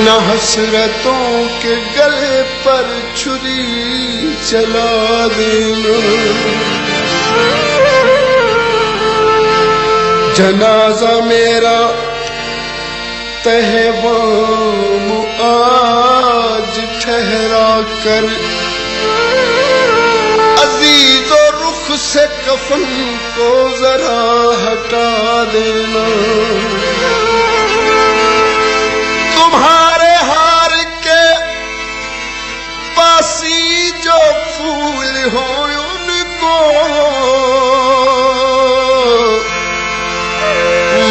न हसरतों के गले पर छुरी चला देना। जनाजा मेरा तहवाम आज ठहरा कर, अजीज़ो रुख से कफन को जरा हटा देना। तुम्हारे हार के पासी जो फूल हो उनको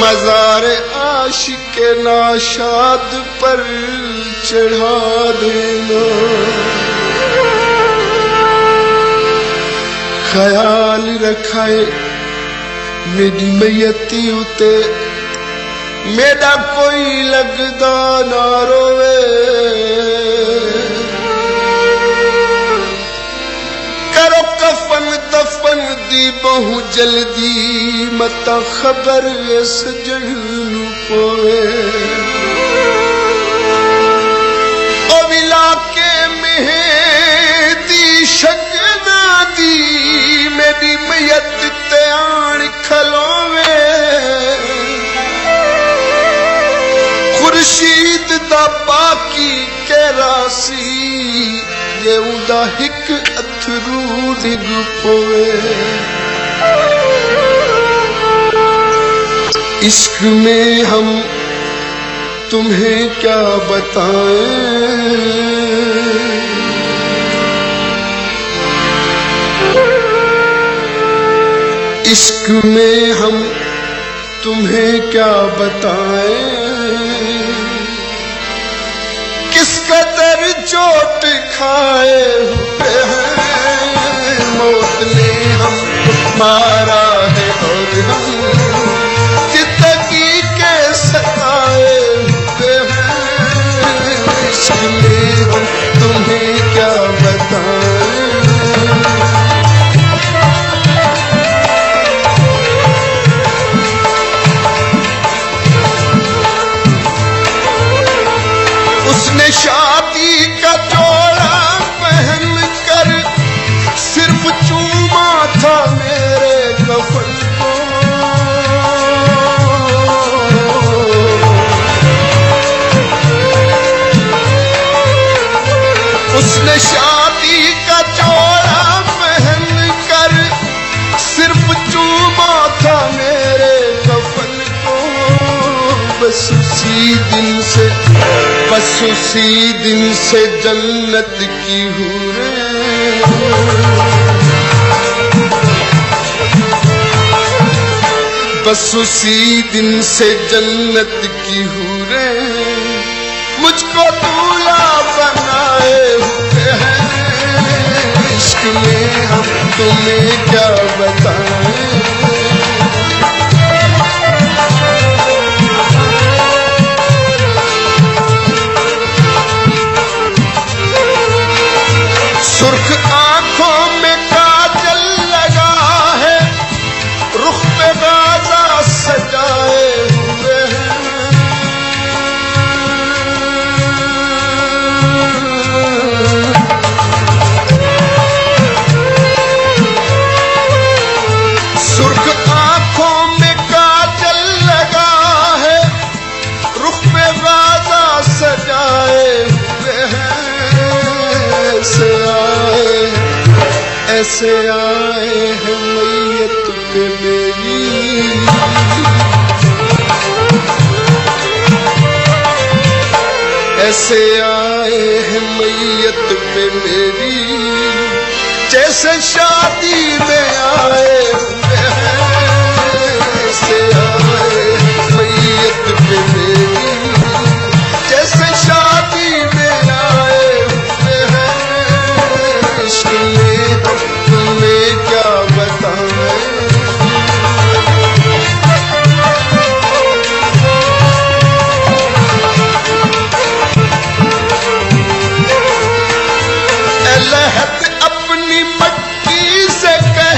मज़ार आशिक नाशाद पर चढ़ा देना। ख्याल रखाए मेरी मैयती उते मेरा कोई लगदा ना रोवे। करो कफन दफन दी बहु जल्दी मता खबर सजन नू पोवे। ओ इलाके मेहदी शगना दी मेरी मैयत ते आन खलोवे। खुर्शीद दा बाकी के रासी ये उदा हिक अथरू डिग पोवे। इश्क में हम तुम्हें क्या बताएं, इश्क में हम तुम्हें क्या बताएं। किस कदर चोट खाए हुए हैं, मौत ने हम मारा है और हम जिंदगी के सताए हुए हैं। इश्क में हम तुम्हें क्या बताएं। उसने शादी का जोड़ा पहन कर सिर्फ चूमा था मेरे कफन को। उसने शादी का जोड़ा पहन कर सिर्फ चूमा था मेरे कफन को। बस उसी दिन से जन्नत की हूरें, बस उसी दिन से जन्नत की हूरें मुझको दूल्हा बनाए हुए हैं। इश्क में हम तुम्हें क्या बताएं। सुर्ख आंखों में काजल लगा है, रुख पे गाजा सजाए हुए हैं। सुर्ख आंखों में काजल लगा है, रुख पे गाजा सजाए हुए हैं। ऐसे आए हैं मैयत पे मेरी, ऐसे आए हैं मैयत पे मेरी जैसे शादी में आए हुए हैं। ऐसे आए हैं मैयत पे मेरी जैसे शादी में आए हुए हैं। इश्क में तुम्हें क्या बताएं। लहत अपनी मट्टी से कह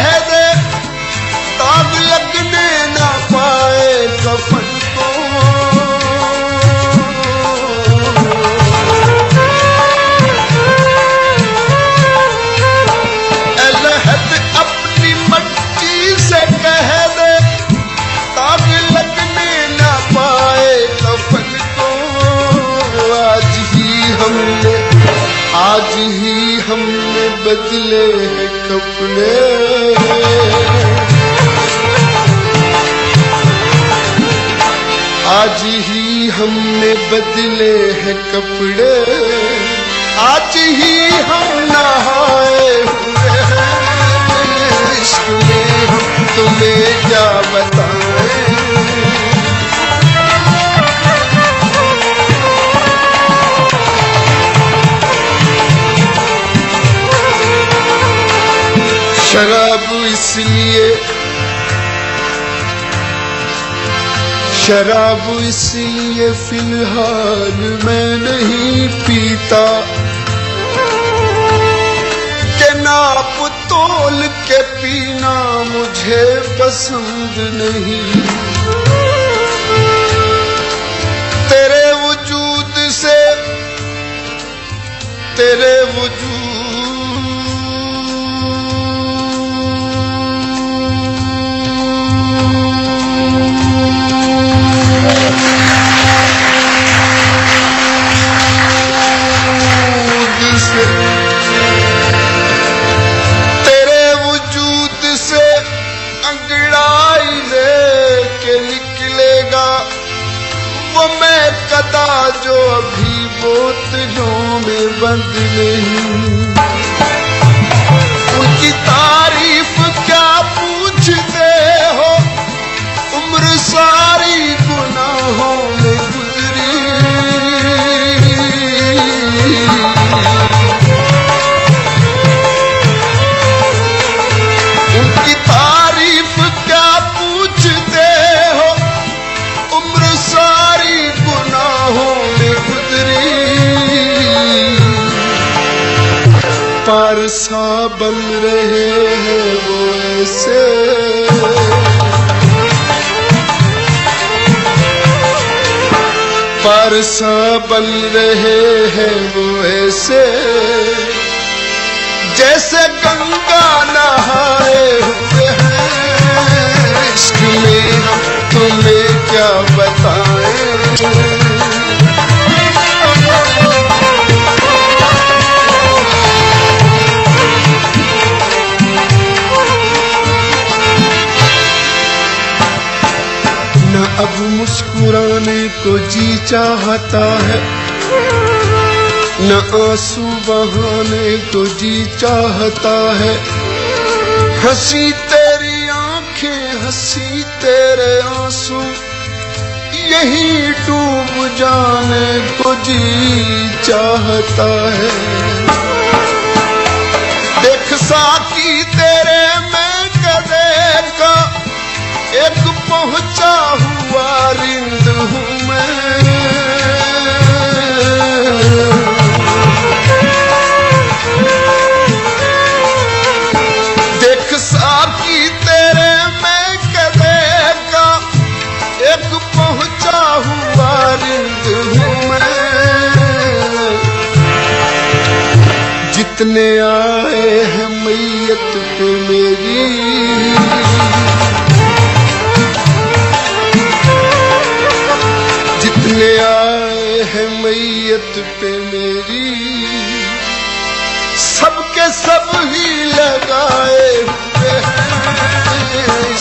आज ही हमने बदले हैं कपड़े, आज ही हम नहाए हुए हैं। इश्क में हम तुम्हें क्या बताएं। शराब इसलिए फिलहाल मैं नहीं पीता कि नाप तोल के पीना मुझे पसंद नहीं। तेरे वजूद से तेरे वजूद से अंगड़ाई लेके निकलेगा वो मैं कदा जो अभी बोतलों में बंद नहीं। उनकी तारीफ क्या पूछते हो, उम्र सारी गुनाहों में गुजरी। उनकी तारीफ क्या पूछते हो, उम्र सारी गुनाहों में गुजरी। पारसा बन रहे हैं वो ऐसे, पारसा बन रहे हैं वो ऐसे जैसे गंगा नहाए हुए हैं। इश्क में हम तुम्हें क्या बताएं। न अब मुस्कुराने को जी चाहता है, न आंसू बहाने को जी चाहता है। हंसी तेरी आंखें हंसी तेरे आंसू, यही डूब जाने को जी चाहता है। देख साकी तेरे मैं गले का एक पहुंचा हुआ रिंद हूँ मैं। देख साकी तेरे मैं गले का एक पहुंचा हुआ रिंद हूँ मैं। जितने आए हैं मैयत पे मेरी, जितने आए हैं मैयत पे मेरी, सबके सब ही लगाए हुए हैं।